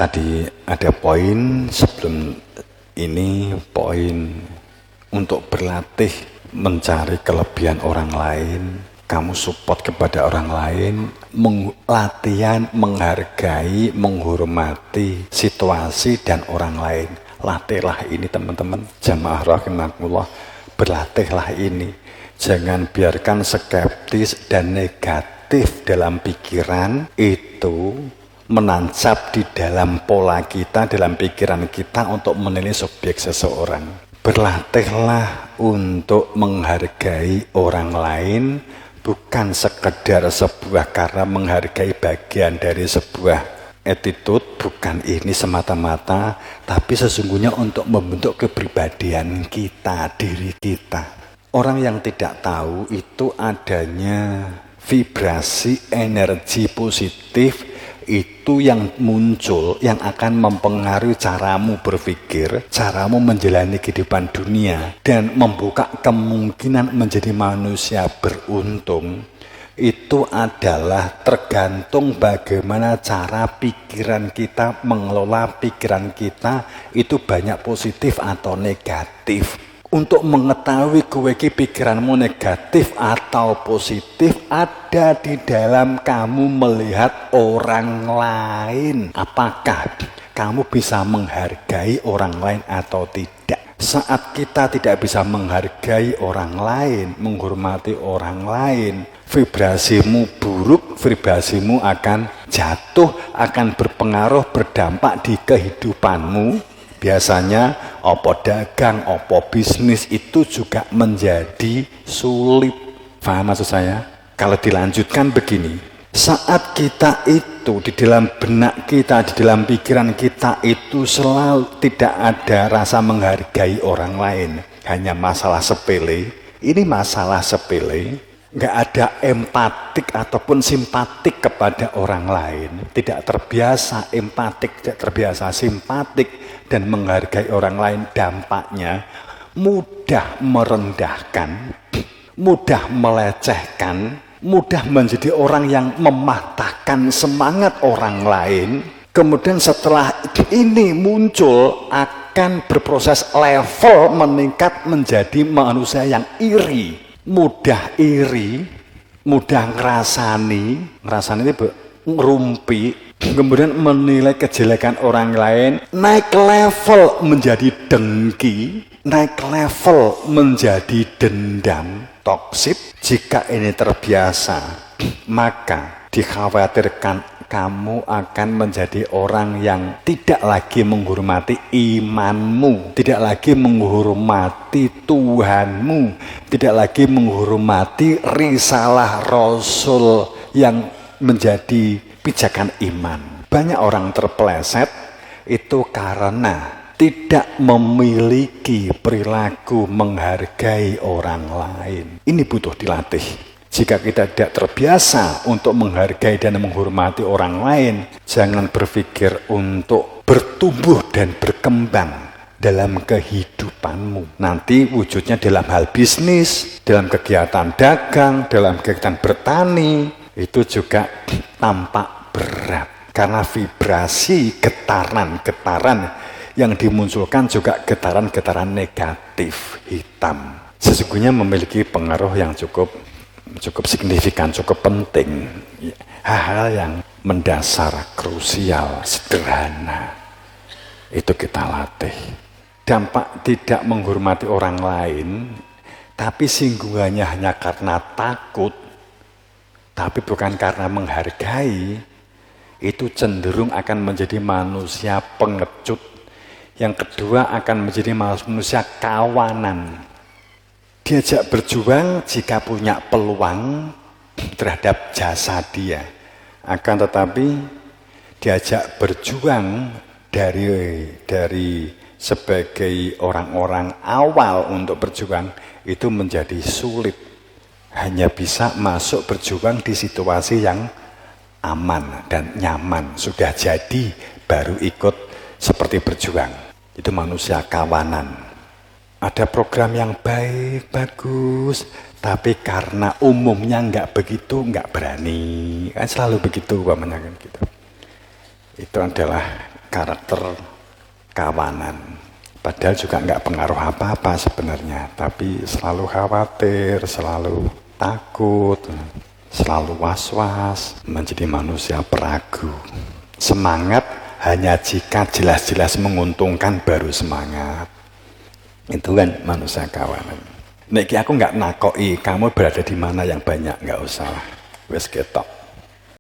Tadi ada poin sebelum ini, poin untuk berlatih mencari kelebihan orang lain. Kamu support kepada orang lain, latihan menghargai, menghormati situasi dan orang lain. Latihlah ini teman-teman, jamaah rahimakumullah, berlatihlah ini. Jangan biarkan skeptis dan negatif dalam pikiran itu menancap di dalam pola kita, dalam pikiran kita untuk menilai subjek seseorang. Berlatihlah untuk menghargai orang lain, bukan sekedar sebuah karena menghargai bagian dari sebuah attitude, bukan ini semata-mata, tapi sesungguhnya untuk membentuk kepribadian kita, diri kita. Orang yang tidak tahu itu adanya vibrasi energi positif itu yang muncul, yang akan mempengaruhi caramu berpikir, caramu menjalani kehidupan dunia, dan membuka kemungkinan menjadi manusia beruntung. Itu adalah tergantung bagaimana cara pikiran kita, mengelola pikiran kita itu banyak positif atau negatif. Untuk mengetahui pikiranmu negatif atau positif ada di dalam kamu melihat orang lain. Apakah kamu bisa menghargai orang lain atau tidak? Saat kita tidak bisa menghargai orang lain, menghormati orang lain, vibrasimu buruk, vibrasimu akan jatuh, akan berpengaruh, berdampak di kehidupanmu. Biasanya opo dagang, opo bisnis itu juga menjadi sulit. Paham maksud saya? Kalau dilanjutkan begini, saat kita itu di dalam benak kita, di dalam pikiran kita itu selalu tidak ada rasa menghargai orang lain, hanya masalah sepele. Ini masalah sepele. Nggak ada empatik ataupun simpatik kepada orang lain, tidak terbiasa empatik, tidak terbiasa simpatik dan menghargai orang lain, dampaknya mudah merendahkan, mudah melecehkan, mudah menjadi orang yang mematahkan semangat orang lain. Kemudian setelah ini muncul akan berproses level meningkat menjadi manusia yang iri. Mudah iri, mudah ngerasani itu ngerumpi, kemudian menilai kejelekan orang lain, naik level menjadi dengki, naik level menjadi dendam, toksik. Jika ini terbiasa, maka dikhawatirkan kamu akan menjadi orang yang tidak lagi menghormati imanmu, tidak lagi menghormati Tuhanmu, tidak lagi menghormati risalah Rasul yang menjadi pijakan iman. Banyak orang terpeleset itu karena tidak memiliki perilaku menghargai orang lain. Ini butuh dilatih. Jika kita tidak terbiasa untuk menghargai dan menghormati orang lain, jangan berpikir untuk bertumbuh dan berkembang dalam kehidupanmu. Nanti wujudnya dalam hal bisnis, dalam kegiatan dagang, dalam kegiatan bertani, itu juga tampak berat. Karena vibrasi getaran-getaran yang dimunculkan juga getaran-getaran negatif, hitam. Sesungguhnya memiliki pengaruh yang cukup signifikan, cukup penting. Hal-hal yang mendasar, krusial, sederhana itu kita latih. Dampak tidak menghormati orang lain, tapi singgungannya hanya karena takut, tapi bukan karena menghargai, itu cenderung akan menjadi manusia pengecut. Yang kedua akan menjadi manusia kawanan. Diajak berjuang jika punya peluang terhadap jasa dia. Akan tetapi diajak berjuang dari sebagai orang-orang awal untuk berjuang itu menjadi sulit. Hanya bisa masuk berjuang di situasi yang aman dan nyaman. Sudah jadi baru ikut seperti berjuang. Itu manusia kawanan. Ada program yang baik, bagus, tapi karena umumnya nggak begitu, nggak berani. Kan selalu begitu, gitu. Itu adalah karakter kawanan. Padahal juga nggak pengaruh apa-apa sebenarnya, tapi selalu khawatir, selalu takut, selalu was-was, menjadi manusia peragu. Semangat hanya jika jelas-jelas menguntungkan baru semangat. Itu kan manusia kawanan. Nek aku nggak nakoki kamu berada di mana yang banyak, nggak usah. Wes ketok.